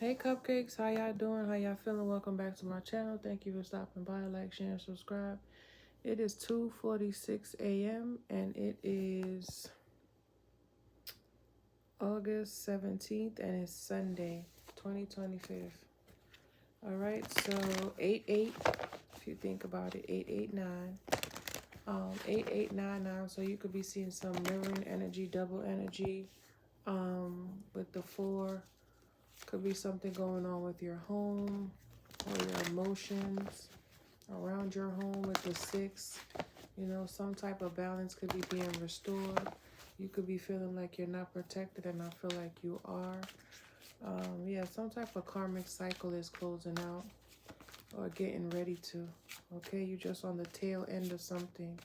Hey cupcakes, how y'all doing? How y'all feeling? Welcome back to my channel. Thank you for stopping by. Like, share, and subscribe. It is 2:46 a.m. and it is August 17th and it's Sunday, 2025. All right, so 8-8, if you think about it, 889. 8899. So you could be seeing some mirroring energy, double energy. With the 4. Could be something going on with your home or your emotions around your home with the 6. You know, some type of balance could be being restored. You could be feeling like you're not protected and I feel like you are. Yeah, some type of karmic cycle is closing out or getting ready to. Okay, you're just on the tail end of something.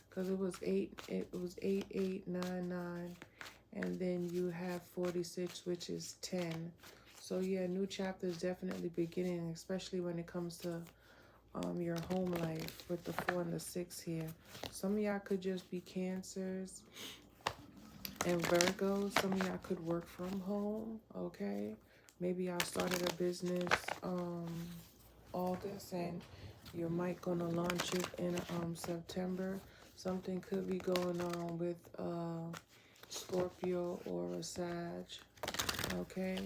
Because it was 8899, and then you have 46, which is 10. So yeah, new chapter is definitely beginning, especially when it comes to your home life with the 4 and the 6 here. Some of y'all could just be Cancers and Virgos. Some of y'all could work from home. Okay, maybe y'all started a business August and you might gonna launch it in September. Something could be going on with Scorpio or a Sag. Okay,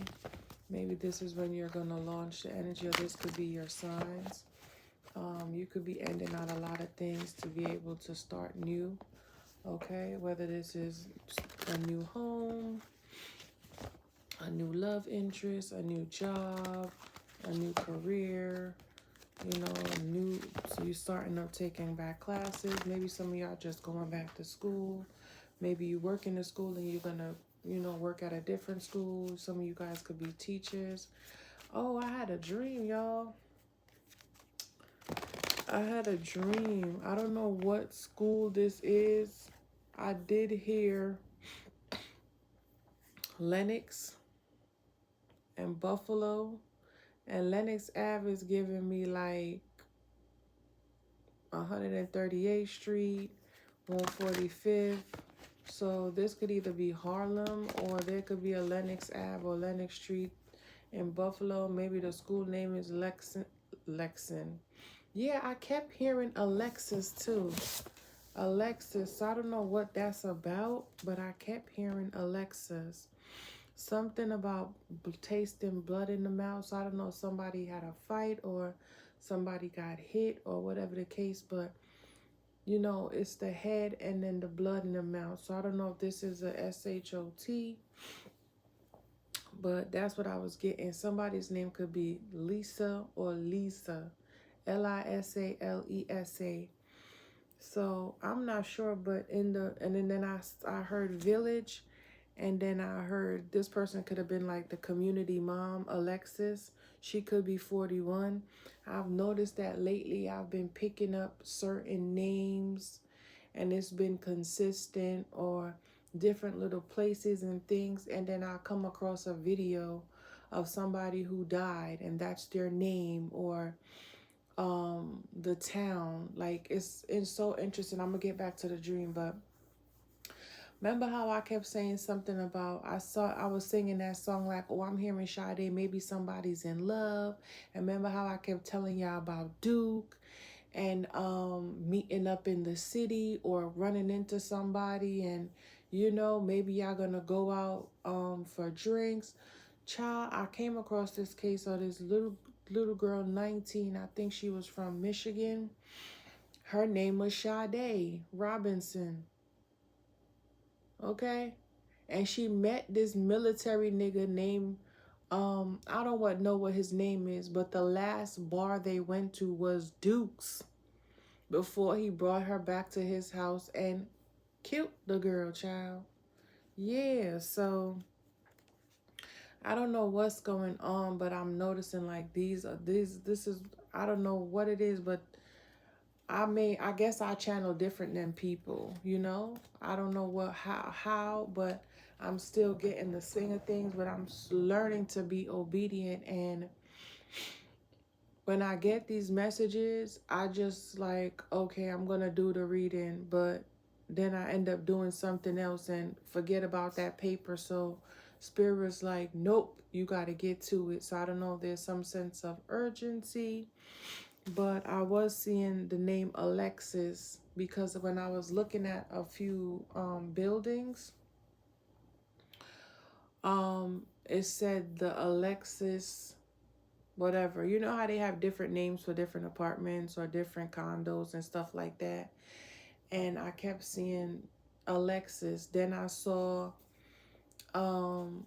maybe this is when you're gonna launch the energy, or this could be your signs. You could be ending out a lot of things to be able to start new. Okay, whether this is a new home, a new love interest, a new job, a new career, you know, so you're starting up taking back classes. Maybe some of y'all just going back to school. Maybe you work in a school and you're gonna, you know, work at a different school. Some of you guys could be teachers. Oh, I had a dream, y'all. I had a dream. I don't know what school this is. I did hear Lenox and Buffalo. And Lenox Ave is giving me like 138th Street, 145th. So this could either be Harlem or there could be a Lenox Ave or Lenox Street in Buffalo. Maybe the school name is Lexington. Yeah, I kept hearing Alexis too. Alexis. I don't know what that's about, but I kept hearing Alexis. Something about tasting blood in the mouth. So I don't know if somebody had a fight or somebody got hit or whatever the case, but you know, it's the head and then the blood in the mouth. So I don't know if this is a SHOT, but that's what I was getting. Somebody's name could be Lisa or Lisa, Lisalesa. So I'm not sure, but and then I heard village, and then I heard this person could have been like the community mom, Alexis. She could be 41. I've noticed that lately I've been picking up certain names and it's been consistent, or different little places and things, and then I come across a video of somebody who died and that's their name, or the town. Like it's so interesting. I'm gonna get back to the dream, but remember how I kept saying something about I was singing that song like, oh, I'm hearing Sade, maybe somebody's in love. And remember how I kept telling y'all about Duke and meeting up in the city or running into somebody, and you know, maybe y'all gonna go out for drinks. Child, I came across this case of this little girl, 19. I think she was from Michigan. Her name was Sade Robinson. Okay? And she met this military nigga named I don't know what his name is, but the last bar they went to was Duke's before he brought her back to his house and killed the girl, child. Yeah, so I don't know what's going on, but I'm noticing like this is, I don't know what it is, but I guess I channel different than people, you know? I don't know how, but I'm still getting the swing of things, but I'm learning to be obedient. And when I get these messages, I just like, okay, I'm going to do the reading, but then I end up doing something else and forget about that paper. So Spirit was like, nope, you got to get to it. So I don't know if there's some sense of urgency, but I was seeing the name Alexis because when I was looking at a few buildings, it said the Alexis whatever. You know how they have different names for different apartments or different condos and stuff like that. And I kept seeing Alexis. Then I saw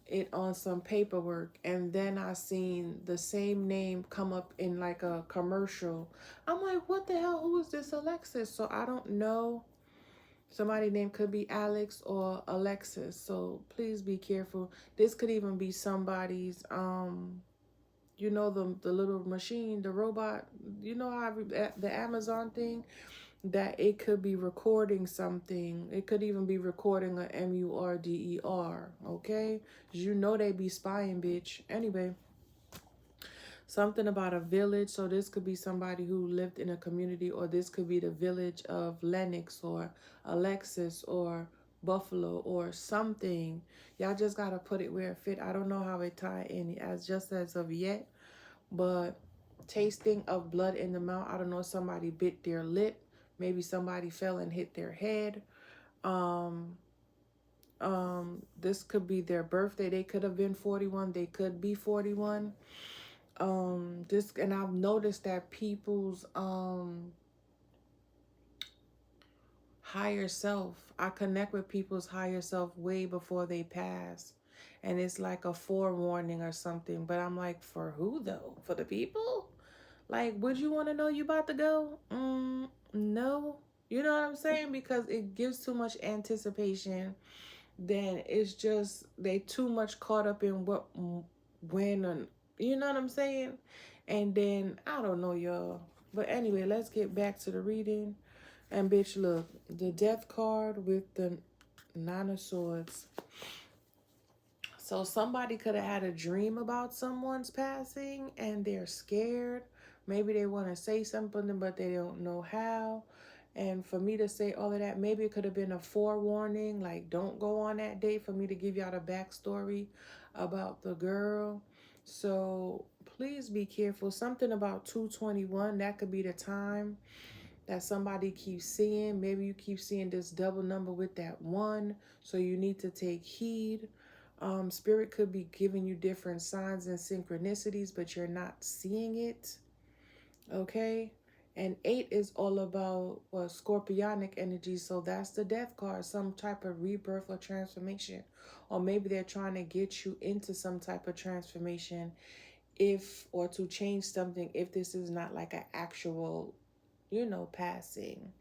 it on some paperwork, and then I seen the same name come up in like a commercial. I'm like, what the hell, who is this Alexis? So I don't know. Somebody name could be Alex or Alexis, so please be careful. This could even be somebody's you know, the little machine, the robot, you know how the Amazon thing, that it could be recording something. It could even be recording a MURDER, okay? You know they be spying, bitch. Anyway, something about a village. So this could be somebody who lived in a community, or this could be the village of Lennox or Alexis or Buffalo or something. Y'all just gotta put it where it fit. I don't know how it tie in as of yet, but tasting of blood in the mouth. I don't know if somebody bit their lip. Maybe somebody fell and hit their head. This could be their birthday. They could have been 41. They could be 41. This, and I've noticed that people's higher self, I connect with people's higher self way before they pass. And it's like a forewarning or something. But I'm like, for who though? For the people? Like, would you want to know you about to go? No. You know what I'm saying? Because it gives too much anticipation. Then it's just, they too much caught up in what, when, and you know what I'm saying? And then, I don't know, y'all. But anyway, let's get back to the reading. And bitch, look, the death card with the Nine of Swords. So somebody could have had a dream about someone's passing and they're scared. Maybe they want to say something, but they don't know how. And for me to say all of that, maybe it could have been a forewarning, like don't go on that date, for me to give y'all the backstory about the girl. So please be careful. Something about 221, that could be the time that somebody keeps seeing. Maybe you keep seeing this double number with that one, so you need to take heed. Spirit could be giving you different signs and synchronicities, but you're not seeing it. Okay. And 8 is all about scorpionic energy. So that's the death card, some type of rebirth or transformation. Or maybe they're trying to get you into some type of transformation, if, or to change something, if this is not like an actual, you know, passing.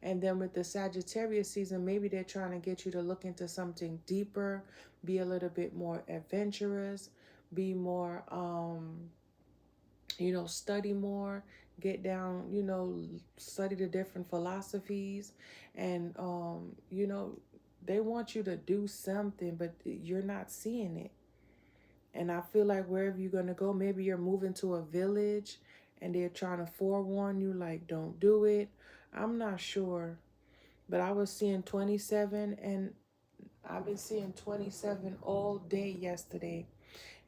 And then with the Sagittarius season, maybe they're trying to get you to look into something deeper, be a little bit more adventurous, be more, you know, study more, get down, you know, study the different philosophies. And, you know, they want you to do something, but you're not seeing it. And I feel like wherever you're going to go, maybe you're moving to a village and they're trying to forewarn you, like, don't do it. I'm not sure. But I was seeing 27, and I've been seeing 27 all day yesterday.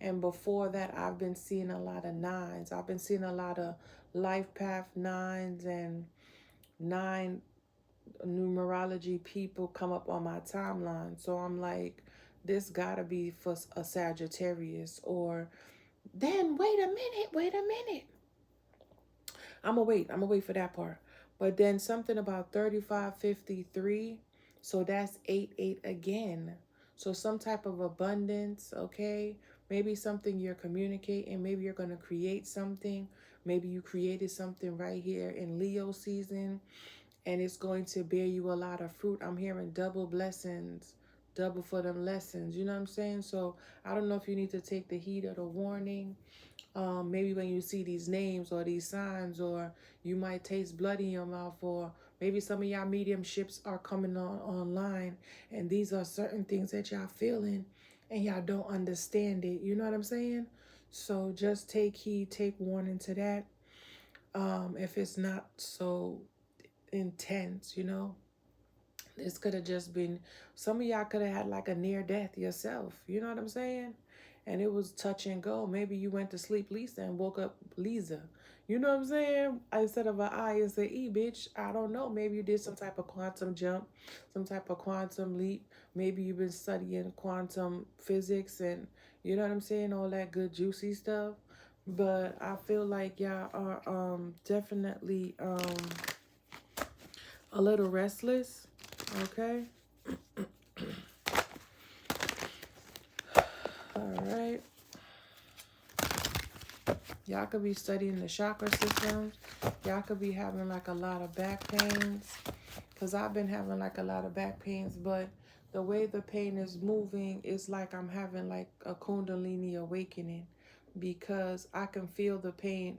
And before that, I've been seeing a lot of nines. I've been seeing a lot of life path nines and 9 numerology people come up on my timeline. So I'm like, this gotta be for a Sagittarius. Or then wait a minute. I'm gonna wait for that part. But then something about 3553. So that's 88 again. So some type of abundance, okay? Maybe something you're communicating. Maybe you're going to create something. Maybe you created something right here in Leo season, and it's going to bear you a lot of fruit. I'm hearing double blessings, double for them lessons. You know what I'm saying? So I don't know if you need to take the heed of the warning. Maybe when you see these names or these signs, or you might taste blood in your mouth, or maybe some of y'all mediumships are coming on online, and these are certain things that y'all feeling and y'all don't understand it. You know what I'm saying? So just take heed, take warning to that. If it's not so intense, you know. This could have just been, some of y'all could have had like a near death yourself. You know what I'm saying? And it was touch and go. Maybe you went to sleep Lisa and woke up Lisa. You know what I'm saying? Instead of an I, it's an E, bitch. I don't know. Maybe you did some type of quantum jump, some type of quantum leap. Maybe you've been studying quantum physics and, you know what I'm saying? All that good juicy stuff. But I feel like y'all are definitely a little restless. Okay. All right. Y'all could be studying the chakra systems. Y'all could be having like a lot of back pains. Because I've been having like a lot of back pains. But the way the pain is moving is like I'm having like a Kundalini awakening. Because I can feel the pain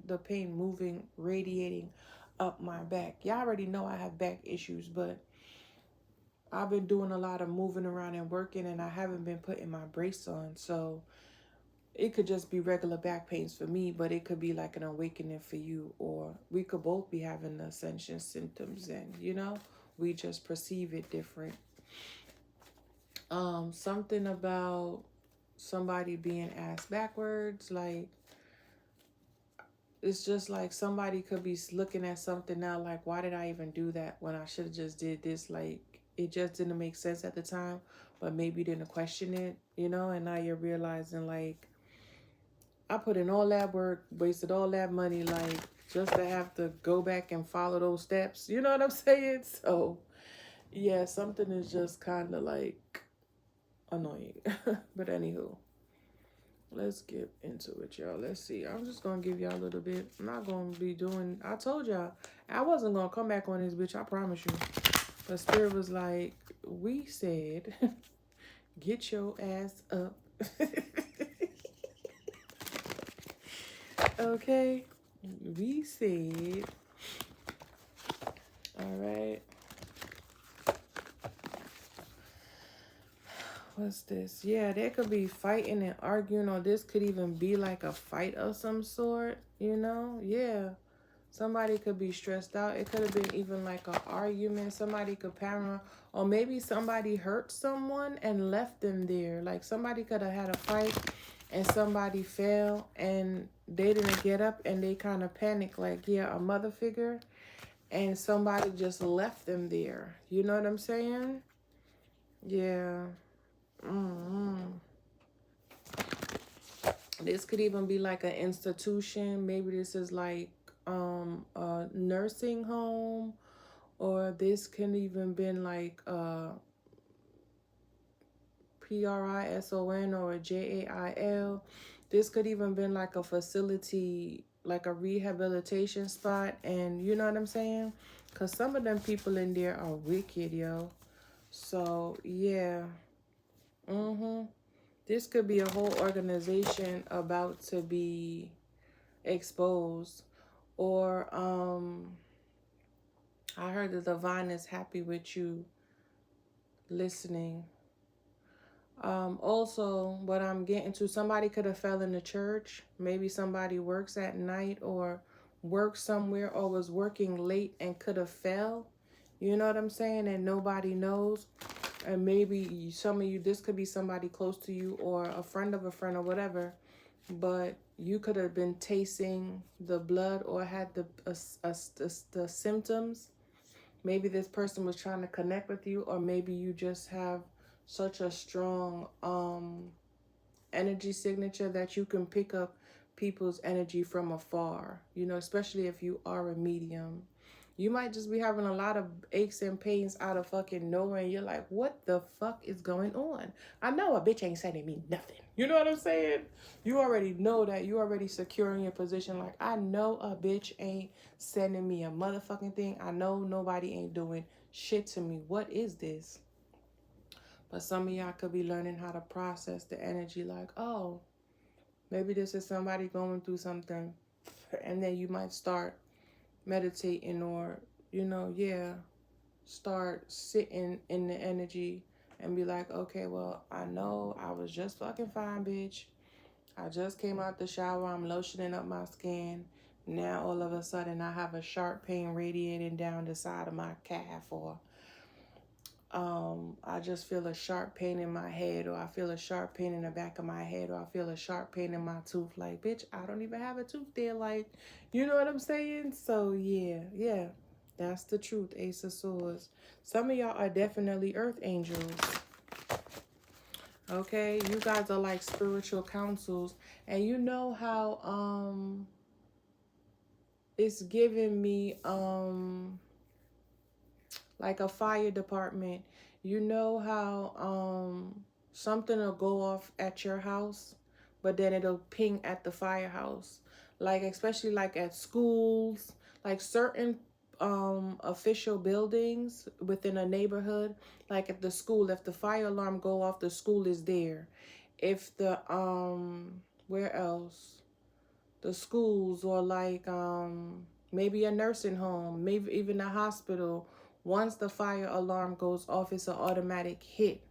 moving, radiating up my back. Y'all already know I have back issues. But I've been doing a lot of moving around and working. And I haven't been putting my brace on. So it could just be regular back pains for me, but it could be like an awakening for you, or we could both be having the ascension symptoms, and we just perceive it different. Something about somebody being asked backwards, like it's just like somebody could be looking at something now like, why did I even do that when I should have just did this? Like it just didn't make sense at the time, but maybe you didn't question it, and now you're realizing like, I put in all that work, wasted all that money, like just to have to go back and follow those steps. You know what I'm saying? So, yeah, something is just kind of like annoying. But anywho, let's get into it, y'all. Let's see. I'm just going to give y'all a little bit. I'm not going to be doing, I told y'all, I wasn't going to come back on this bitch. I promise you. But Spirit was like, we said, get your ass up. Okay, we said, all right, what's this? Yeah, there could be fighting and arguing, or this could even be like a fight of some sort, yeah. Somebody could be stressed out. It could have been even like an argument. Somebody could paranoid, or maybe somebody hurt someone and left them there. Like somebody could have had a fight and somebody fell and they didn't get up and they kind of panicked, like, yeah, a mother figure, and somebody just left them there. You know what I'm saying? Yeah. This could even be like an institution. Maybe this is like a nursing home, or this can even been like a PRISON or a JAIL. This could even been like a facility, like a rehabilitation spot. And you know what I'm saying? Because some of them people in there are wicked, yo. So, yeah. This could be a whole organization about to be exposed. Or, I heard the divine is happy with you listening. Also, what I'm getting to, somebody could have fell in the church. Maybe somebody works at night or works somewhere or was working late and could have fell. You know what I'm saying? And nobody knows. And maybe some of you, this could be somebody close to you or a friend of a friend or whatever. But you could have been tasting the blood or had the symptoms. Maybe this person was trying to connect with you, or maybe you just have such a strong energy signature that you can pick up people's energy from afar, especially if you are a medium. You might just be having a lot of aches and pains out of fucking nowhere, and you're like, what the fuck is going on? I know a bitch ain't sending me nothing. You know what I'm saying? You already know that. You already securing your position. Like, I know a bitch ain't sending me a motherfucking thing. I know nobody ain't doing shit to me. What is this? But some of y'all could be learning how to process the energy, like, oh, maybe this is somebody going through something. And then you might start meditating, or, start sitting in the energy and be like, okay, well, I know I was just fucking fine, bitch. I just came out the shower. I'm lotioning up my skin. Now, all of a sudden, I have a sharp pain radiating down the side of my calf, or I just feel a sharp pain in my head, or I feel a sharp pain in the back of my head, or I feel a sharp pain in my tooth. Like, bitch, I don't even have a tooth there. Like, you know what I'm saying? So, yeah, that's the truth, Ace of Swords. Some of y'all are definitely earth angels. Okay, you guys are like spiritual councils. And you know how, it's giving me, like a fire department. You know how something will go off at your house, but then it'll ping at the firehouse. Like especially like at schools, like certain official buildings within a neighborhood, like at the school, if the fire alarm go off, the school is there. If the where else? The schools, or like maybe a nursing home, maybe even a hospital. Once the fire alarm goes off, it's an automatic hit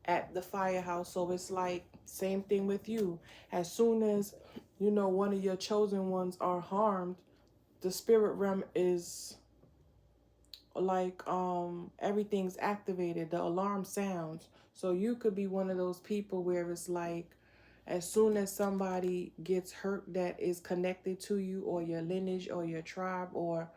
at the firehouse. So it's like same thing with you. As soon as you know one of your chosen ones are harmed, the spirit realm is like everything's activated, the alarm sounds. So you could be one of those people where it's like as soon as somebody gets hurt that is connected to you or your lineage or your tribe or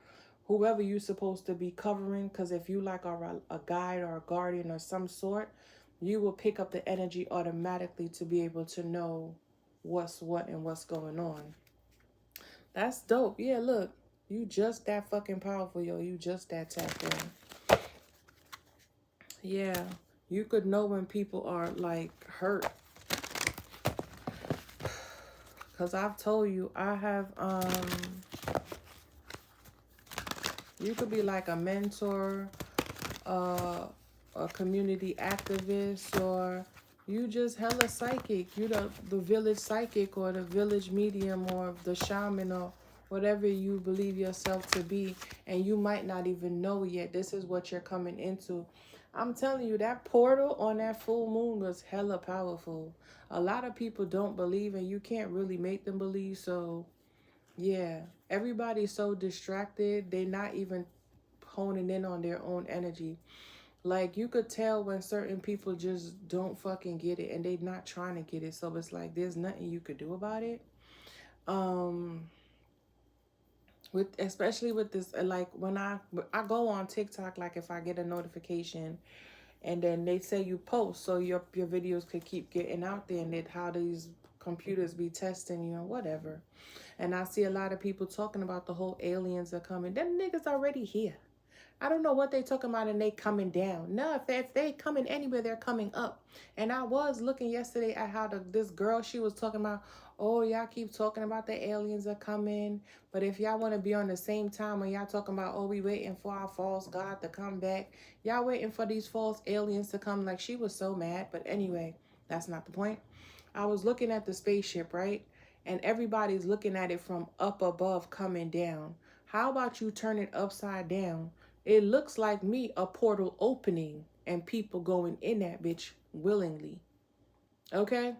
whoever you're supposed to be covering, because if you like are a guide or a guardian or some sort, you will pick up the energy automatically to be able to know what's what and what's going on. That's dope. Yeah, look, you just that fucking powerful, yo. You just that tapped in. Yeah, you could know when people are like hurt. Cause I've told you, I have you could be like a mentor, a community activist, or you just hella psychic. You the village psychic or the village medium or the shaman or whatever you believe yourself to be, and you might not even know yet. This is what you're coming into. I'm telling you, that portal on that full moon was hella powerful. A lot of people don't believe, and you can't really make them believe. So yeah, everybody's so distracted. They're not even honing in on their own energy. Like you could tell when certain people just don't fucking get it and they not trying to get it. So it's like there's nothing you could do about it. With especially with this, like when I go on TikTok, like if I get a notification and then they say you post, so your videos could keep getting out there, and that how these computers be testing you and whatever. And I see a lot of people talking about the whole aliens are coming. Them niggas already here. I don't know what they talking about and they coming down. No, if they coming anywhere, they're coming up. And I was looking yesterday at how this girl, she was talking about, oh, y'all keep talking about the aliens are coming. But if y'all want to be on the same time when y'all talking about, oh, we waiting for our false God to come back. Y'all waiting for these false aliens to come. Like she was so mad. But anyway, that's not the point. I was looking at the spaceship, right? And everybody's looking at it from up above coming down. How about you turn it upside down? It looks like me, a portal opening and people going in that bitch willingly. Okay?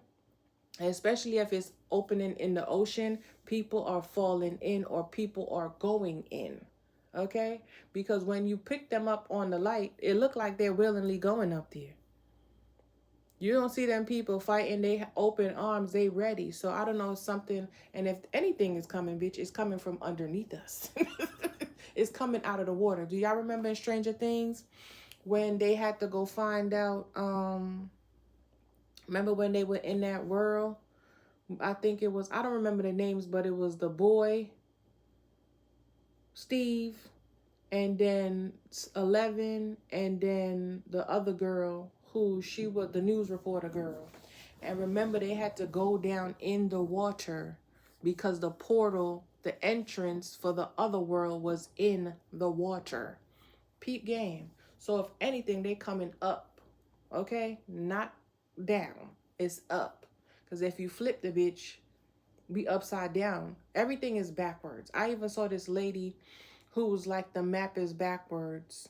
Especially if it's opening in the ocean, people are falling in or people are going in. Okay? Because when you pick them up on the light, it look like they're willingly going up there. You don't see them people fighting, they open arms, they ready. So I don't know something, and if anything is coming, bitch, it's coming from underneath us. It's coming out of the water. Do y'all remember in Stranger Things when they had to go find out, remember when they were in that world? I think it was, I don't remember the names, but it was the boy, Steve, and then 11, and then the other girl who she was the news reporter girl. And remember they had to go down in the water because the portal, the entrance for the other world was in the water. Peep game. So if anything, they coming up. Okay? Not down. It's up. Because if you flip the bitch, be upside down. Everything is backwards. I even saw this lady who was like the map is backwards.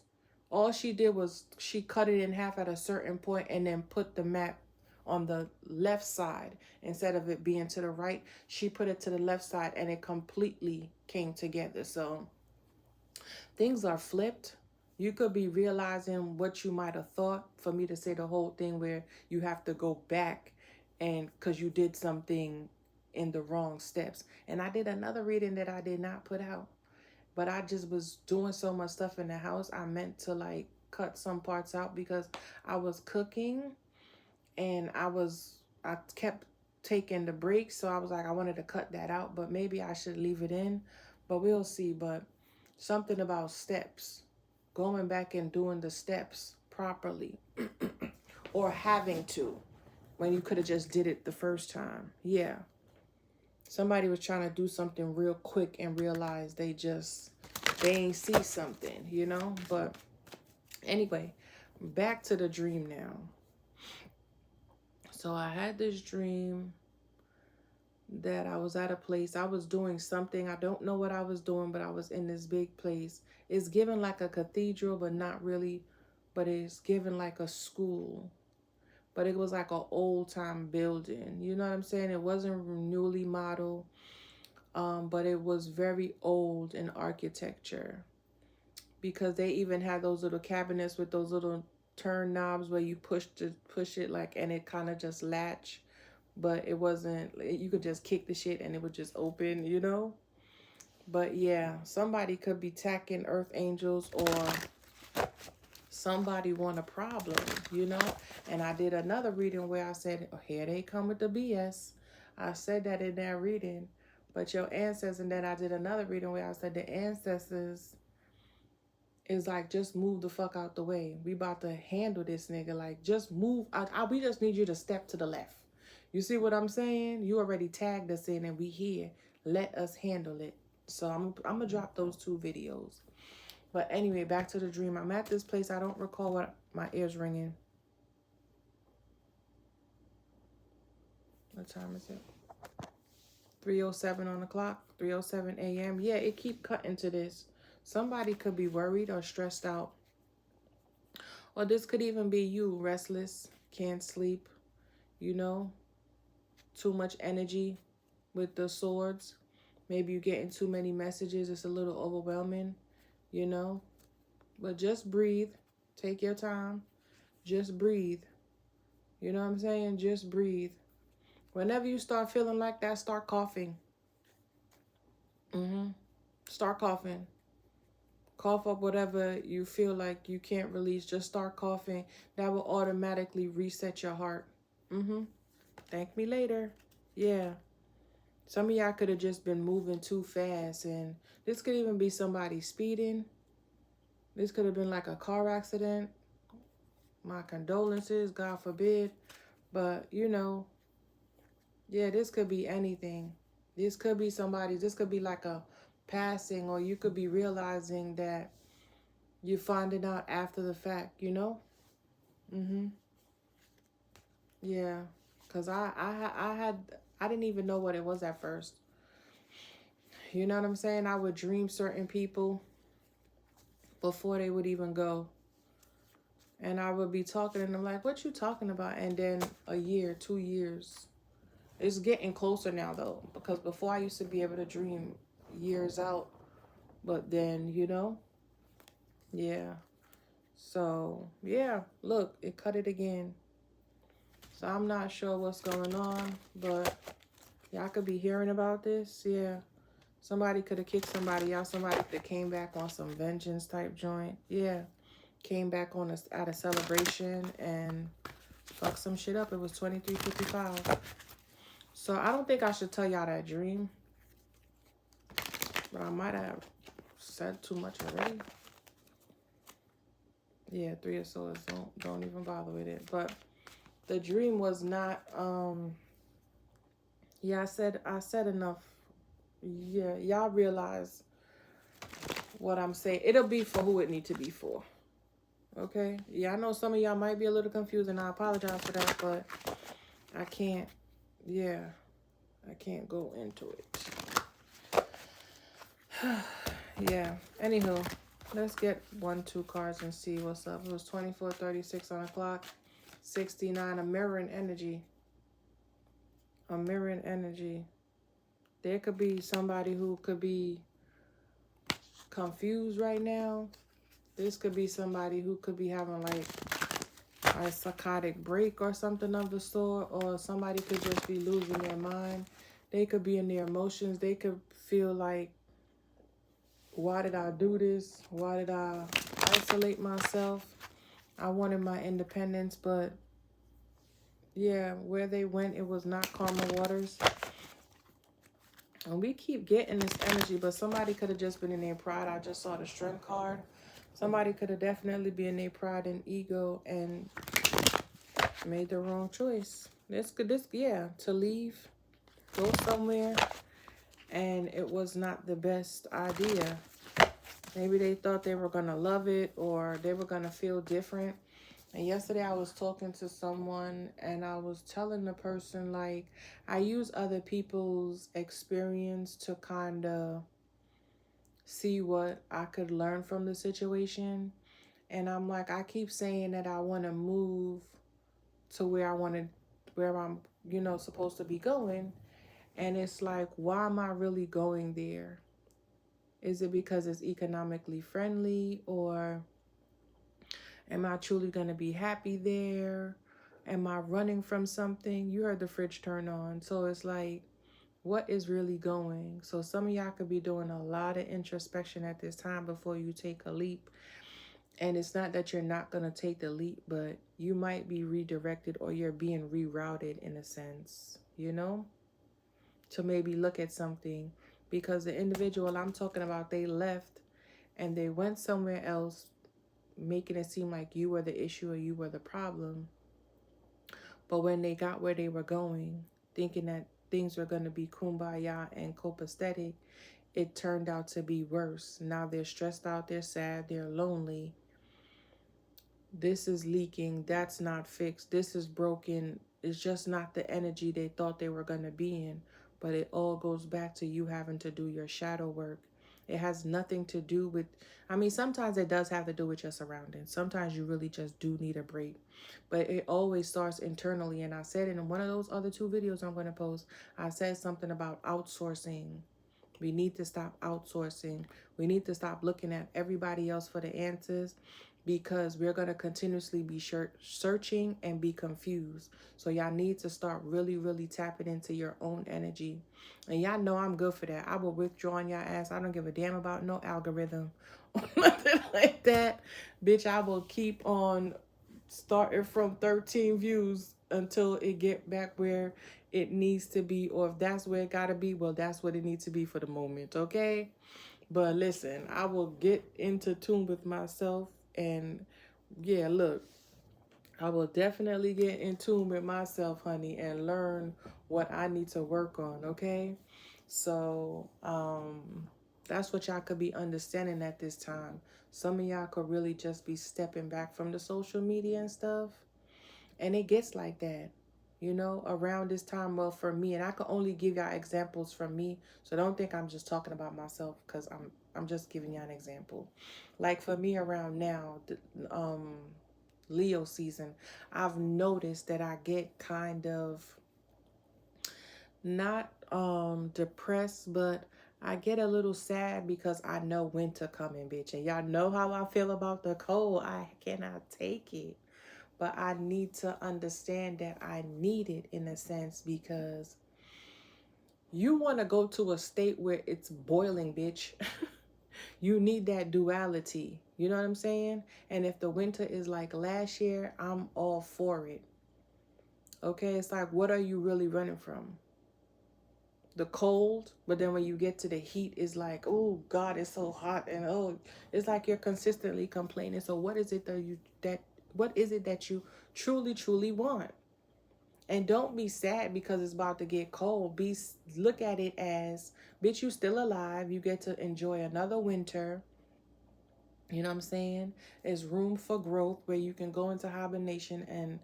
All she did was she cut it in half at a certain point and then put the map on the left side. Instead of it being to the right, she put it to the left side and it completely came together. So things are flipped. You could be realizing what you might have thought, for me to say the whole thing where you have to go back and because you did something in the wrong steps. And I did another reading that I did not put out, but I just was doing so much stuff in the house. I meant to like cut some parts out because I was cooking and I kept taking the breaks. So I was like, I wanted to cut that out, but maybe I should leave it in, but we'll see. But something about steps, going back and doing the steps properly or having to when you could have just did it the first time. Yeah. Somebody was trying to do something real quick and realized they ain't see something, you know? But anyway, back to the dream now. So I had this dream that I was at a place. I was doing something. I don't know what I was doing, but I was in this big place. It's given like a cathedral, but not really. But it's given like a school. But it was like an old time building. You know what I'm saying? It wasn't newly modeled, but it was very old in architecture. Because they even had those little cabinets with those little turn knobs where you push it like, and it kind of just latch. But it wasn't, you could just kick the shit and it would just open, you know? But yeah, somebody could be tacking earth angels, or somebody want a problem, you know? And I did another reading where I said, oh, here they come with the BS. I said that in that reading. But your ancestors, and then I did another reading where I said the ancestors is like, just move the fuck out the way. We about to handle this nigga. Like, just move. We just need you to step to the left. You see what I'm saying? You already tagged us in and we here. Let us handle it. So I'm going to drop those 2 videos. But anyway, back to the dream. I'm at this place. I don't recall what my ears ringing. What time is it? 3:07 on the clock. 3:07 a.m. Yeah, it keep cutting to this. Somebody could be worried or stressed out. Or this could even be you, restless, can't sleep, you know, too much energy with the swords. Maybe you're getting too many messages. It's a little overwhelming, you know. But just breathe. Take your time. Just breathe. You know what I'm saying? Just breathe. Whenever you start feeling like that, start coughing. Start coughing. Cough up whatever you feel like you can't release. Just start coughing. That will automatically reset your heart. Thank me later. Yeah. Some of y'all could have just been moving too fast. And this could even be somebody speeding. This could have been like a car accident. My condolences, God forbid. But, you know, yeah, this could be anything. This could be somebody. This could be like a passing, or you could be realizing that you're finding out after the fact, you know? Yeah. Because I didn't even know what it was at first. You know what I'm saying? I would dream certain people before they would even go. And I would be talking and I'm like, what you talking about? And then a year, 2 years. It's getting closer now though. Because before I used to be able to dream years out. But then, you know, yeah. So, yeah, look, it cut it again. So I'm not sure what's going on, but y'all could be hearing about this. Yeah. Somebody could have kicked somebody out. Somebody could have came back on some vengeance type joint. Yeah. Came back on at a celebration and fucked some shit up. It was 23:55. So I don't think I should tell y'all that dream. But I might have said too much already. Yeah, 3 of Swords. Don't even bother with it. But the dream was not yeah, I said enough. Yeah, y'all realize what I'm saying. It'll be for who it need to be for. Okay? Yeah, I know some of y'all might be a little confused, and I apologize for that, but I can't, yeah, I can't go into it. Yeah, anywho, let's get 1, 2 cards and see what's up. It was 24:36 on the clock. 69, a mirroring energy. A mirroring energy. There could be somebody who could be confused right now. This could be somebody who could be having like a psychotic break or something of the sort, or somebody could just be losing their mind. They could be in their emotions. They could feel like, why did I do this? Why did I isolate myself? I wanted my independence, but yeah, where they went, it was not calmer waters. And we keep getting this energy, but somebody could have just been in their pride. I just saw the strength card. Somebody could have definitely been in their pride and ego and made the wrong choice. Yeah, to leave, go somewhere, and it was not the best idea. Maybe they thought they were gonna love it or they were gonna feel different. And yesterday I was talking to someone and I was telling the person, like, I use other people's experience to kind of see what I could learn from the situation. And I'm like, I keep saying that I want to move to where where I'm, supposed to be going. And it's like, why am I really going there? Is it because it's economically friendly, or am I truly going to be happy there? Am I running from something? You heard the fridge turn on. So it's like, what is really going? So some of y'all could be doing a lot of introspection at this time before you take a leap. And it's not that you're not going to take the leap, but you might be redirected or you're being rerouted in a sense, to maybe look at something. Because the individual I'm talking about, they left and they went somewhere else, making it seem like you were the issue or you were the problem. But when they got where they were going, thinking that things were going to be kumbaya and copacetic, it turned out to be worse. Now they're stressed out, they're sad, they're lonely. This is leaking, that's not fixed, this is broken. It's just not the energy they thought they were going to be in. But it all goes back to you having to do your shadow work. It has nothing to do with, sometimes it does have to do with your surroundings. Sometimes you really just do need a break. But it always starts internally. And I said in one of those other 2 videos I'm going to post, I said something about outsourcing. We need to stop outsourcing. We need to stop looking at everybody else for the answers, because we're going to continuously be searching and be confused. So y'all need to start really, really tapping into your own energy. And y'all know I'm good for that. I will withdraw on y'all ass. I don't give a damn about no algorithm or nothing like that. Bitch, I will keep on starting from 13 views until it get back where it needs to be. Or if that's where it got to be, well, that's what it needs to be for the moment, okay? But listen, I will get into tune with myself. And yeah, look, I will definitely get in tune with myself, honey, and learn what I need to work on, okay? So, that's what y'all could be understanding at this time. Some of y'all could really just be stepping back from the social media and stuff. And it gets like that, around this time. Well, for me, and I can only give y'all examples from me. So don't think I'm just talking about myself, because I'm just giving y'all an example. Like for me around now, Leo season, I've noticed that I get kind of not depressed, but I get a little sad because I know winter coming, bitch. And y'all know how I feel about the cold. I cannot take it. But I need to understand that I need it in a sense, because you want to go to a state where it's boiling, bitch. You need that duality. You know what I'm saying? And if the winter is like last year, I'm all for it. Okay, it's like, what are you really running from? The cold, but then when you get to the heat, it's like, oh God, it's so hot, and oh, it's like you're consistently complaining. So what is it that you truly want? And don't be sad because it's about to get cold. Look at it as, bitch, you still alive. You get to enjoy another winter. You know what I'm saying? There's room for growth where you can go into hibernation and,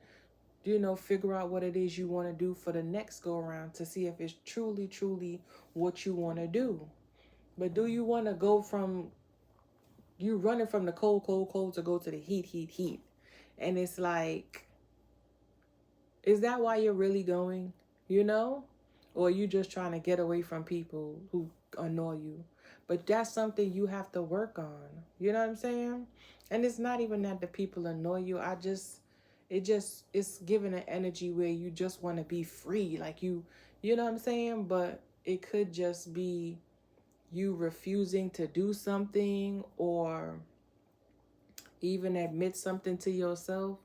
figure out what it is you want to do for the next go around, to see if it's truly what you want to do. But do you want to go from, you running from the cold to go to the heat? And it's like, is that why you're really going? Or are you just trying to get away from people who annoy you? But that's something you have to work on. You know what I'm saying? And it's not even that the people annoy you. It's giving an energy where you just want to be free. Like you know what I'm saying? But it could just be you refusing to do something or even admit something to yourself.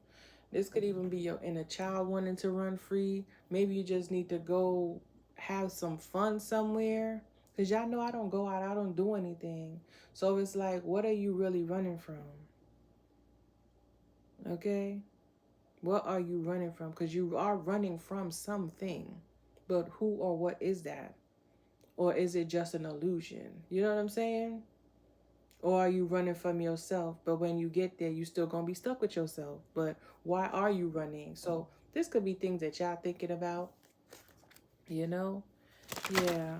This could even be your inner child wanting to run free. Maybe you just need to go have some fun somewhere. Because y'all know I don't go out, I don't do anything. So it's like, what are you really running from? Okay? What are you running from? Because you are running from something. But who or what is that? Or is it just an illusion? You know what I'm saying? Or are you running from yourself? But when you get there, you still gonna be stuck with yourself. But why are you running? So this could be things that y'all thinking about, you know? Yeah.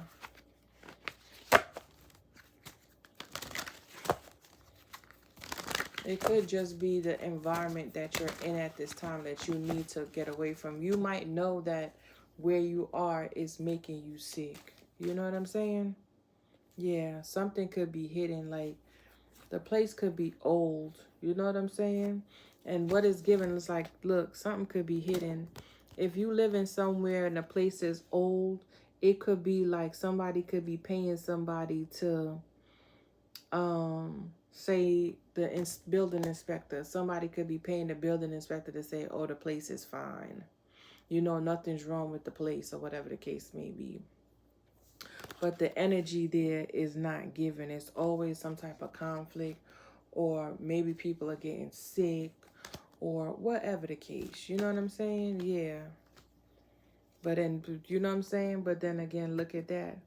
It could just be the environment that you're in at this time that you need to get away from. You might know that where you are is making you sick. You know what I'm saying? Yeah, something could be hidden. Like the place could be old. You know what I'm saying? And what is given is like, look, something could be hidden. If you live in somewhere and the place is old, it could be like somebody could be paying somebody to say the building inspector. Somebody could be paying the building inspector to say, oh, the place is fine. You know, nothing's wrong with the place or whatever the case may be. But the energy there is not given. It's always some type of conflict, or maybe people are getting sick, or whatever the case. You know what I'm saying? Yeah. But then, you know what I'm saying? But then again, look at that.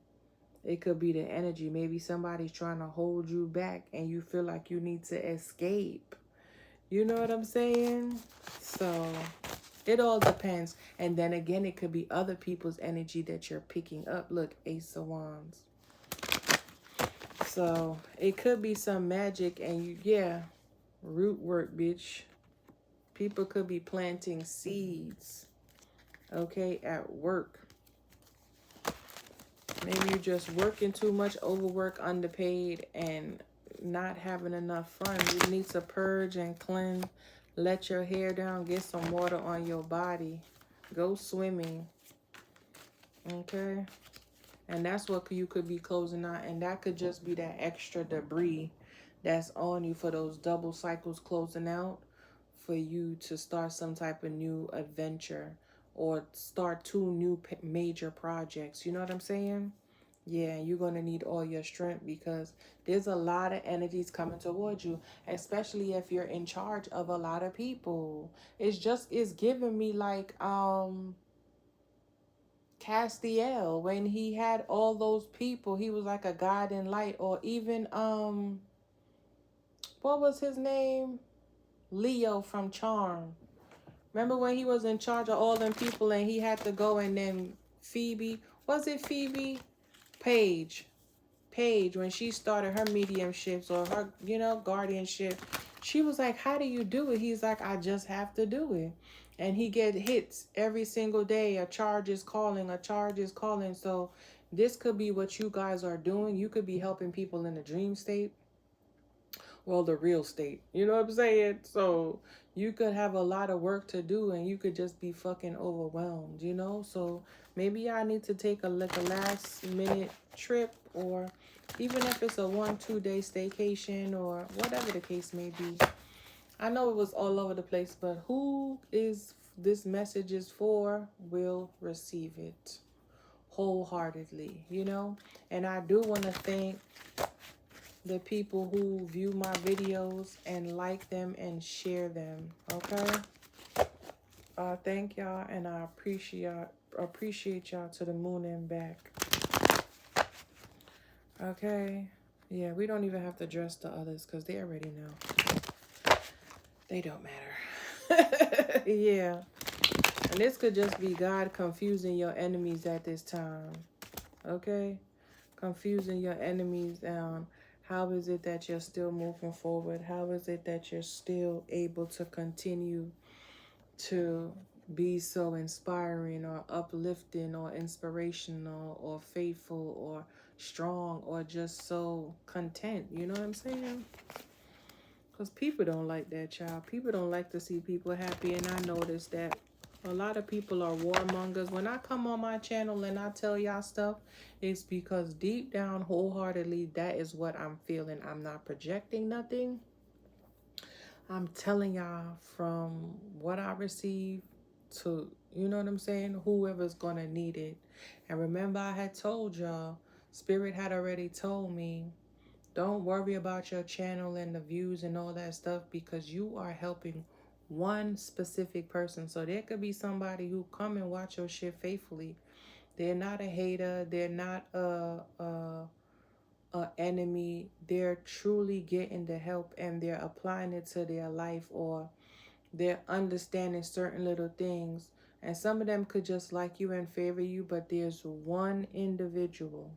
It could be the energy. Maybe somebody's trying to hold you back and you feel like you need to escape. You know what I'm saying? So it all depends. And then again, it could be other people's energy that you're picking up. Look, Ace of Wands. So it could be some magic and yeah, root work, bitch. People could be planting seeds, okay, at work. Maybe you're just working too much, overwork, underpaid, and not having enough fun. You need to purge and cleanse. Let your hair down. Get some water on your body. Go swimming. Okay? And that's what you could be closing out. And that could just be that extra debris that's on you for those double cycles closing out, for you to start some type of new adventure or start 2 new major projects. You know what I'm saying? Yeah, you're going to need all your strength because there's a lot of energies coming towards you, especially if you're in charge of a lot of people. It's giving me like Castiel, when he had all those people, he was like a guiding light. Or even what was his name? Leo from Charm. Remember when he was in charge of all them people and he had to go, and then Phoebe, was it Phoebe? Paige, when she started her mediumships or her, guardianship, she was like, how do you do it? He's like, I just have to do it. And he get hits every single day. A charge is calling, a charge is calling. So this could be what you guys are doing. You could be helping people in the dream state. Well, the real state. You know what I'm saying? So you could have a lot of work to do and you could just be fucking overwhelmed, you know? So maybe I need to take a last minute trip, or even if it's a 1-2 day staycation or whatever the case may be. I know it was all over the place, but who is this message is for will receive it wholeheartedly, you know? And I do want to thank the people who view my videos and like them and share them, okay? Thank y'all, and I appreciate y'all to the moon and back. Okay? Yeah, we don't even have to address the others because they already know. They don't matter. Yeah. And this could just be God confusing your enemies at this time. Okay? Confusing your enemies down. How is it that you're still moving forward? How is it that you're still able to continue to be so inspiring or uplifting or inspirational or faithful or strong or just so content. You know what I'm saying? Because people don't like that, child. People don't like to see people happy. And I noticed that a lot of people are warmongers. When I come on my channel and I tell y'all stuff, it's because deep down, wholeheartedly, that is what I'm feeling. I'm not projecting nothing. I'm telling y'all from what I receive to, you know what I'm saying, whoever's going to need it. And remember, I had told y'all, Spirit had already told me, don't worry about your channel and the views and all that stuff, because you are helping one specific person. So there could be somebody who come and watch your shit faithfully. They're not a hater. They're not a enemy. They're truly getting the help and they're applying it to their life, or they're understanding certain little things. And some of them could just like you and favor you, but there's one individual,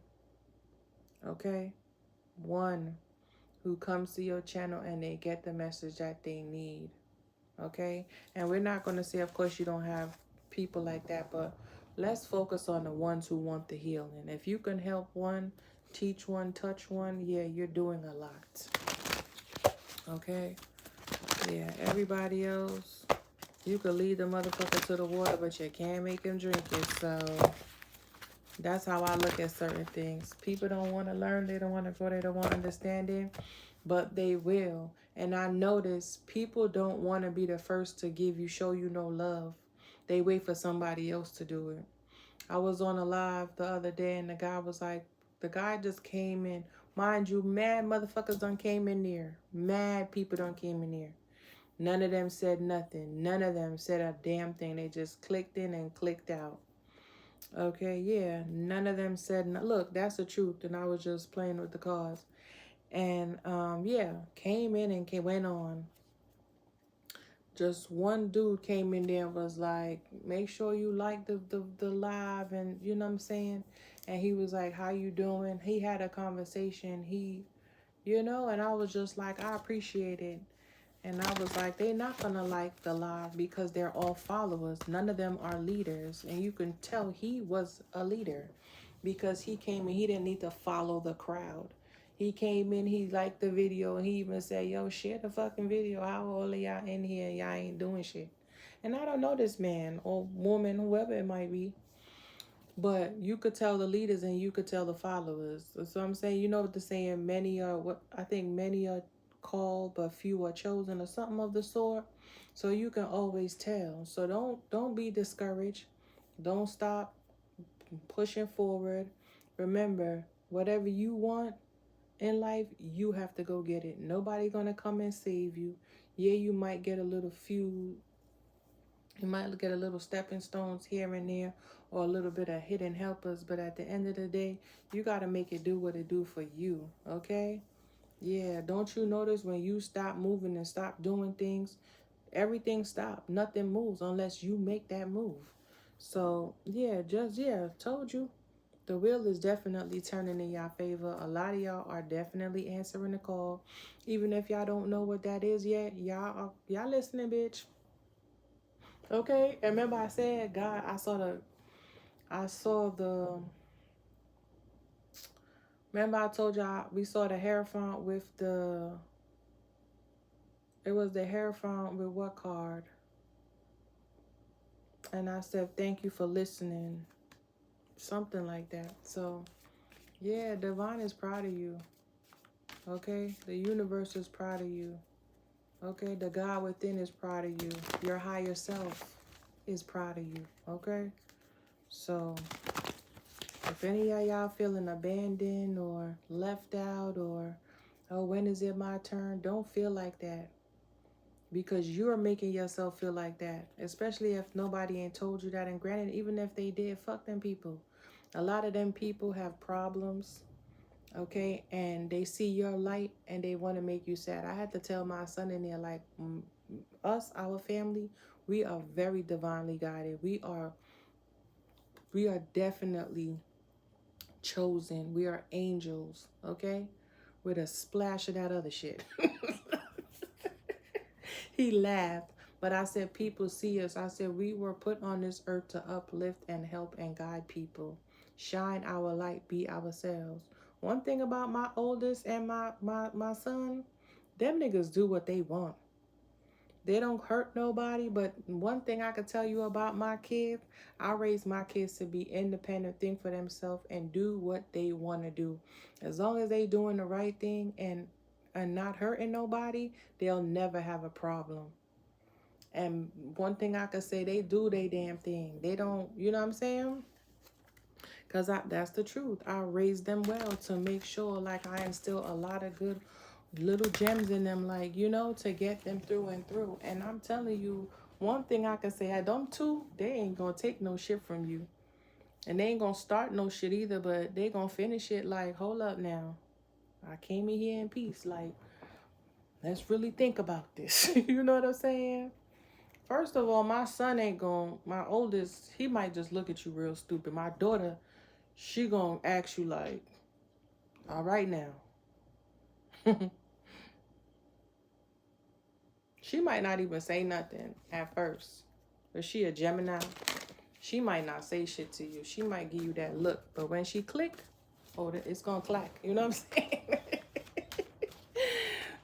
okay? One who comes to your channel and they get the message that they need, okay? And we're not going to say, of course, you don't have people like that, but let's focus on the ones who want the healing. If you can help one, teach one, touch one, yeah, you're doing a lot, okay? Yeah, everybody else, you could lead the motherfucker to the water, but you can't make him drink it. So that's how I look at certain things. People don't want to learn. They don't want to grow. They don't want to understand it, but they will. And I notice people don't want to be the first to show you no love. They wait for somebody else to do it. I was on a live the other day and the guy was like, the guy just came in. Mind you, mad motherfuckers done came in there. Mad people done came in there. None of them said nothing. None of them said a damn thing. They just clicked in and clicked out. Okay, yeah. None of them said, look, that's the truth. And I was just playing with the cards. And, yeah, came in and went on. Just one dude came in there and was like, make sure you like the live, and you know what I'm saying? And he was like, how you doing? He had a conversation. And I was just like, I appreciate it. And I was like, they're not going to like the live because they're all followers. None of them are leaders. And you can tell he was a leader because he came and he didn't need to follow the crowd. He came in, he liked the video, and he even said, yo, share the fucking video. How old are y'all in here? Y'all ain't doing shit. And I don't know this man or woman, whoever it might be, but you could tell the leaders and you could tell the followers. So I'm saying, you know what the saying, many are called, but few are chosen, or something of the sort. So you can always tell. So don't be discouraged. Don't stop pushing forward. Remember, whatever you want in life, you have to go get it. Nobody gonna come and save you. Yeah, you might get you might get a little stepping stones here and there, or a little bit of hidden helpers, but at the end of the day, you got to make it do what it do for you, okay? Yeah, don't you notice when you stop moving and stop doing things, everything stops. Nothing moves unless you make that move. So, yeah, told you. The wheel is definitely turning in y'all favor. A lot of y'all are definitely answering the call. Even if y'all don't know what that is yet, y'all listening, bitch. Okay, and remember I said, God, remember I told y'all we saw the Hierophant with it was the Hierophant with what card? And I said, thank you for listening. Something like that. So, yeah, Divine is proud of you. Okay, the universe is proud of you. Okay, the God within is proud of you. Your higher self is proud of you. Okay, so if any of y'all feeling abandoned or left out, or, oh, when is it my turn? Don't feel like that, because you're making yourself feel like that, especially if nobody ain't told you that. And granted, even if they did, fuck them people. A lot of them people have problems, okay? And they see your light and they want to make you sad. I had to tell my son in there, like, our family, we are very divinely guided. We are definitely chosen. We are angels, okay? With a splash of that other shit. He laughed, But I said, people see us. I said, we were put on this earth to uplift and help and guide people. Shine our light, be ourselves. One thing about my oldest and my son, them niggas do what they want. They don't hurt nobody, but one thing I can tell you about my kids, I raise my kids to be independent, think for themselves, and do what they want to do. As long as they doing the right thing and not hurting nobody, they'll never have a problem. And one thing I could say, they do their damn thing. They don't, you know what I'm saying? Because that's the truth. I raised them well to make sure, like, I instill a lot of good little gems in them, like, you know, to get them through and through. And I'm telling you, one thing I can say, them two, they ain't gonna take no shit from you. And they ain't gonna start no shit either, but they gonna finish it like, hold up now. I came in here in peace. Like, let's really think about this. You know what I'm saying? First of all, my son ain't gonna, my oldest, he might just look at you real stupid. My daughter, she gonna ask you like, all right now. She might not even say nothing at first. But she a Gemini. She might not say shit to you. She might give you that look. But when she click, oh, it's gonna clack. You know what I'm saying?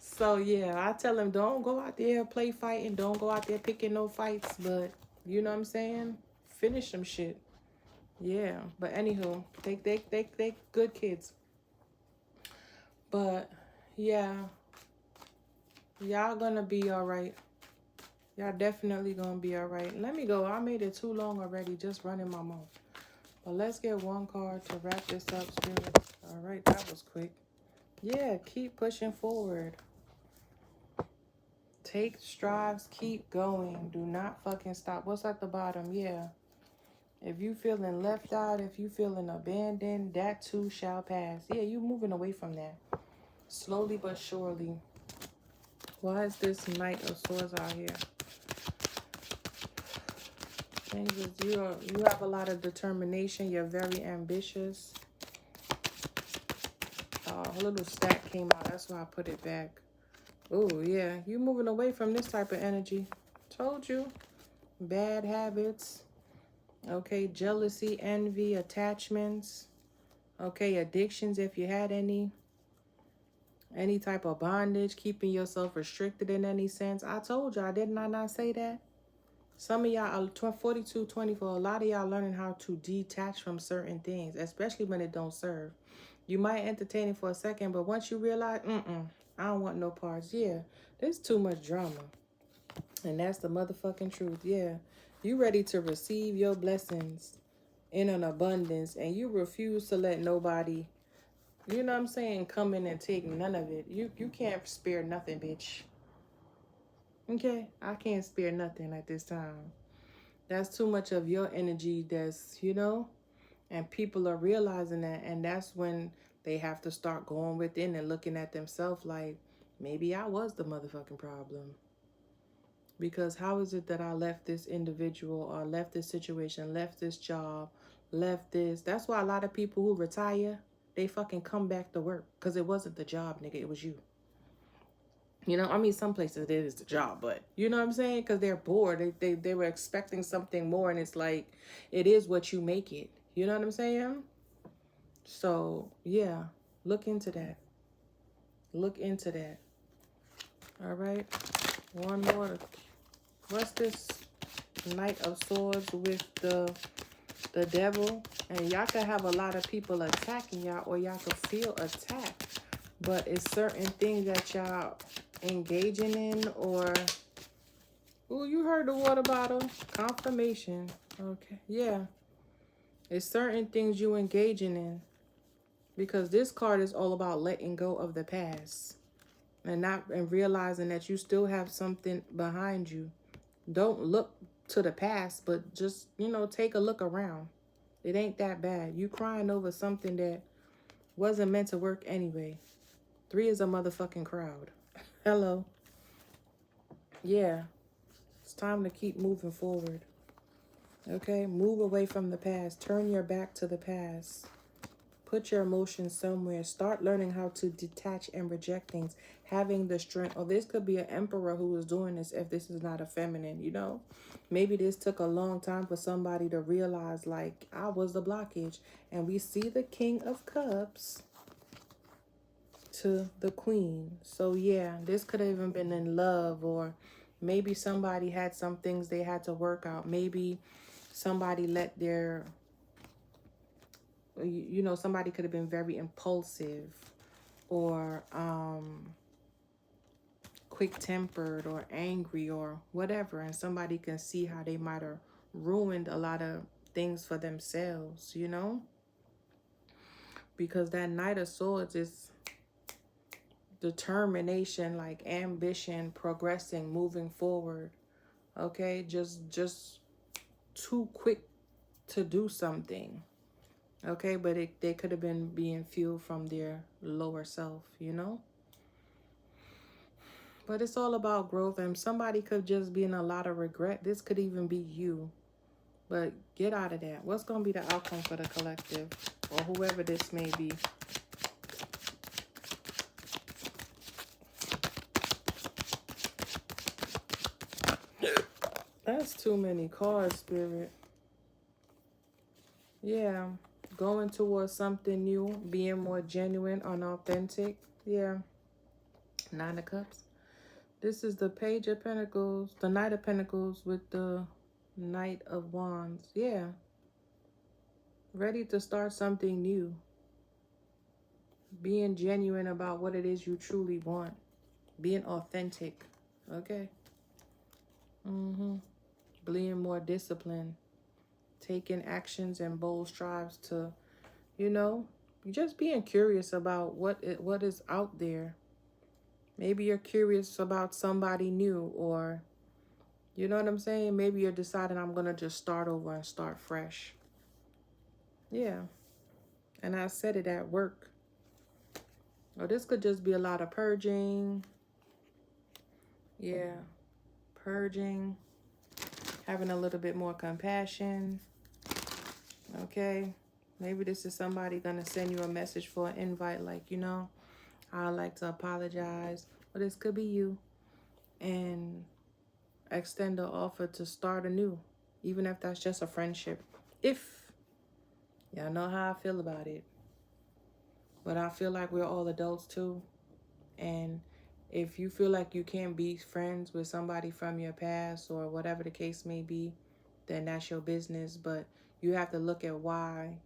So yeah, I tell him, don't go out there play fighting. Don't go out there picking no fights. But you know what I'm saying? Finish some shit. Yeah. But anywho, they good kids. But yeah, y'all gonna be all right. Y'all definitely gonna be all right. Let me go. I made it too long already, just running my mouth. But let's get one card to wrap this up, Spirit. All right, that was quick. Yeah, keep pushing forward. Take strides, keep going. Do not fucking stop. What's at the bottom? Yeah. If you feeling left out, if you feeling abandoned, that too shall pass. Yeah, you moving away from that. Slowly but surely. Why is this Knight of Swords out here? Changes. You have a lot of determination. You're very ambitious. A little stack came out. That's why I put it back. Oh, yeah. You moving away from this type of energy. Told you. Bad habits. Okay. Jealousy, envy, attachments. Okay. Addictions if you had any. Any type of bondage. Keeping yourself restricted in any sense. I told y'all. Didn't I not say that? Some of y'all are 42, 24. A lot of y'all learning how to detach from certain things. Especially when it don't serve. You might entertain it for a second. But once you realize, I don't want no parts. Yeah. There's too much drama. And that's the motherfucking truth. Yeah. You ready to receive your blessings in an abundance. And you refuse to let nobody, you know what I'm saying, come in and take none of it. You can't spare nothing, bitch. Okay? I can't spare nothing at this time. That's too much of your energy that's, you know, and people are realizing that. And that's when they have to start going within and looking at themselves like, maybe I was the motherfucking problem. Because how is it that I left this individual or left this situation, left this job, left this? That's why a lot of people who retire, they fucking come back to work. Because it wasn't the job, nigga. It was you. You know, I mean, some places it is the job, but you know what I'm saying? Because they're bored. They were expecting something more, and it's like, it is what you make it. You know what I'm saying? So, yeah, look into that. Look into that. All right. One more. What's this Knight of Swords with the devil? And y'all could have a lot of people attacking y'all, or y'all could feel attacked. But it's certain things that y'all engaging in, or... Ooh, you heard the water bottle. Confirmation. Okay. Yeah. It's certain things you engaging in. Because this card is all about letting go of the past. And realizing that you still have something behind you. Don't look to the past, but just, you know, take a look around. It ain't that bad. You crying over something that wasn't meant to work anyway. 3 is a motherfucking crowd. Hello. Yeah. It's time to keep moving forward. Okay? Move away from the past. Turn your back to the past. Put your emotions somewhere. Start learning how to detach and reject things. Having the strength. Or this could be an emperor who is doing this if this is not a feminine, you know? Maybe this took a long time for somebody to realize, like, I was the blockage. And we see the King of Cups to the Queen. So, yeah, this could have even been in love, or maybe somebody had some things they had to work out. Maybe somebody let their, you know, somebody could have been very impulsive, or quick-tempered, or angry, or whatever, and somebody can see how they might have ruined a lot of things for themselves, you know, because that Knight of Swords is determination, like ambition, progressing, moving forward. Okay, just too quick to do something. Okay, but they could have been being fueled from their lower self, you know. But it's all about growth, and somebody could just be in a lot of regret. This could even be you. But get out of that. What's going to be the outcome for the collective, or whoever this may be? That's too many cards, Spirit. Yeah. Going towards something new, being more genuine, unauthentic. Yeah. Nine of Cups. This is the Page of Pentacles, the Knight of Pentacles with the Knight of Wands. Yeah. Ready to start something new. Being genuine about what it is you truly want. Being authentic. Okay. Being more disciplined. Taking actions and bold strides to, you know, just being curious about what is out there. Maybe you're curious about somebody new, or, you know what I'm saying? Maybe you're deciding, I'm going to just start over and start fresh. Yeah. And I said it at work. Or this could just be a lot of purging. Yeah. Purging. Having a little bit more compassion. Okay. Maybe this is somebody going to send you a message for an invite, like, you know, I'd like to apologize. Or this could be you. And extend an offer to start anew. Even if that's just a friendship. If y'all know how I feel about it. But I feel like we're all adults too. And if you feel like you can't be friends with somebody from your past, or whatever the case may be, then that's your business. But you have to look at why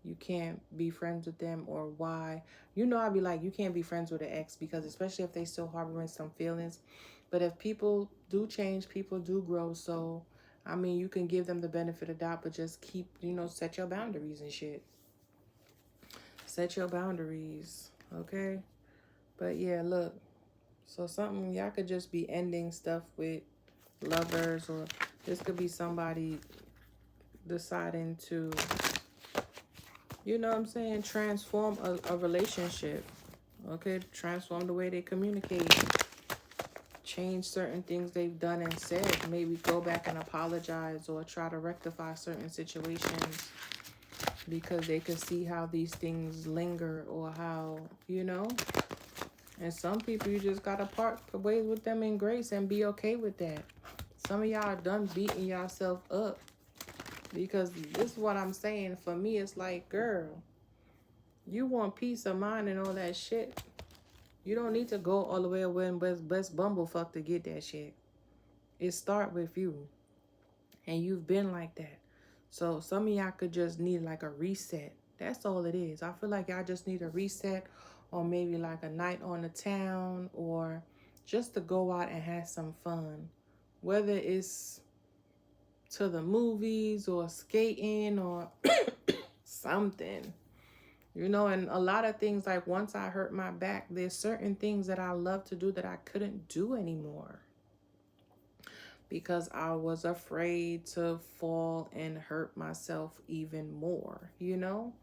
you can't be friends with them, or why. You know, I'd be like, you can't be friends with an ex, because especially if they still harboring some feelings. But if people do change, people do grow. So, I mean, you can give them the benefit of doubt, but just keep, you know, set your boundaries and shit. Set your boundaries, okay? But yeah, look. So something, y'all could just be ending stuff with lovers, or this could be somebody deciding to, you know what I'm saying, transform a relationship. Okay, transform the way they communicate. Change certain things they've done and said. Maybe go back and apologize, or try to rectify certain situations, because they could see how these things linger, or how, you know. And some people, you just gotta part ways with them in grace and be okay with that. Some of y'all are done beating yourself up, because this is what I'm saying. For me, it's like, girl, you want peace of mind and all that shit. You don't need to go all the way away and best bumblefuck to get that shit. It start with you. And you've been like that. So some of y'all could just need like a reset. That's all it is. I feel like y'all just need a reset, or maybe like a night on the town, or just to go out and have some fun. Whether it's to the movies, or skating, or something. You know, and a lot of things, like once I hurt my back, there's certain things that I love to do that I couldn't do anymore, because I was afraid to fall and hurt myself even more, you know?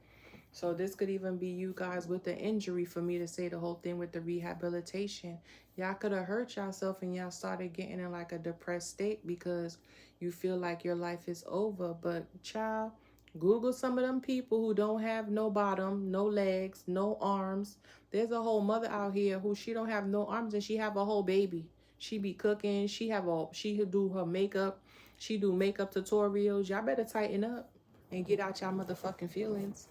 So this could even be you guys with the injury, for me to say the whole thing with the rehabilitation. Y'all could have hurt yourself, and y'all started getting in like a depressed state, because you feel like your life is over. But child, Google some of them people who don't have no bottom, no legs, no arms. There's a whole mother out here who she don't have no arms and she have a whole baby. She be cooking. She do her makeup. She do makeup tutorials. Y'all better tighten up and get out y'all motherfucking feelings.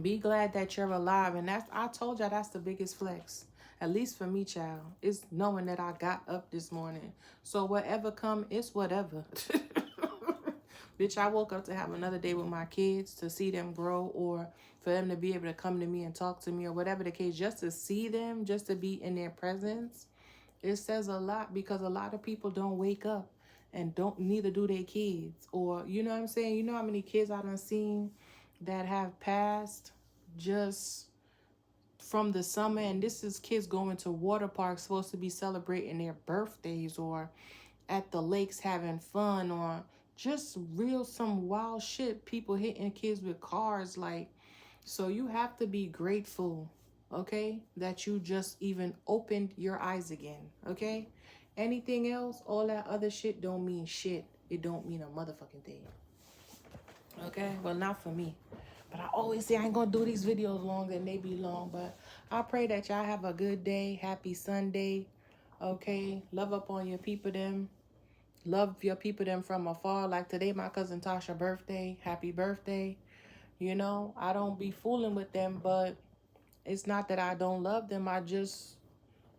Be glad that you're alive. And that's, I told y'all, that's the biggest flex. At least for me, child. It's knowing that I got up this morning. So whatever come, it's whatever. Bitch, I woke up to have another day with my kids, to see them grow, or for them to be able to come to me and talk to me, or whatever the case, just to see them, just to be in their presence. It says a lot, because a lot of people don't wake up, and don't, neither do their kids. Or, you know what I'm saying? You know how many kids I done seen that have passed just from the summer, and this is kids going to water parks supposed to be celebrating their birthdays, or at the lakes having fun, or just real some wild shit, people hitting kids with cars. Like, so you have to be grateful, okay, that you just even opened your eyes again, okay? Anything else, all that other shit don't mean shit. It don't mean a motherfucking thing, okay? Well, not for me. But I always say I ain't gonna do these videos long, and they be long. But I pray that y'all have a good day. Happy Sunday, okay? Love up on your people them. Love your people them from afar. Like today, my cousin Tasha birthday. Happy birthday. You know, I don't be fooling with them, but it's not that I don't love them. I just,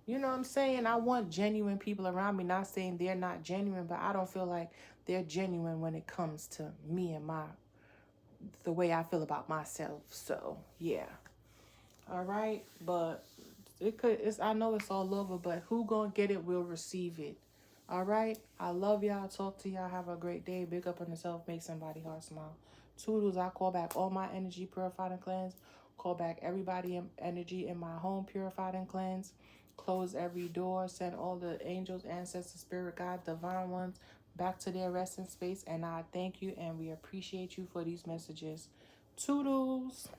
you know what I'm saying? I want genuine people around me. Not saying they're not genuine, but I don't feel like they're genuine when it comes to me and the way I feel about myself. So, yeah. All right. But I know it's all over, but who gonna get it will receive it. All right. I love y'all. Talk to y'all. Have a great day. Big up on yourself. Make somebody heart smile. Toodles. I call back all my energy purified and cleansed. Call back everybody in energy in my home purified and cleansed. Close every door. Send all the angels, ancestors, spirit, God, divine ones back to their resting space. And I thank you and we appreciate you for these messages. Toodles.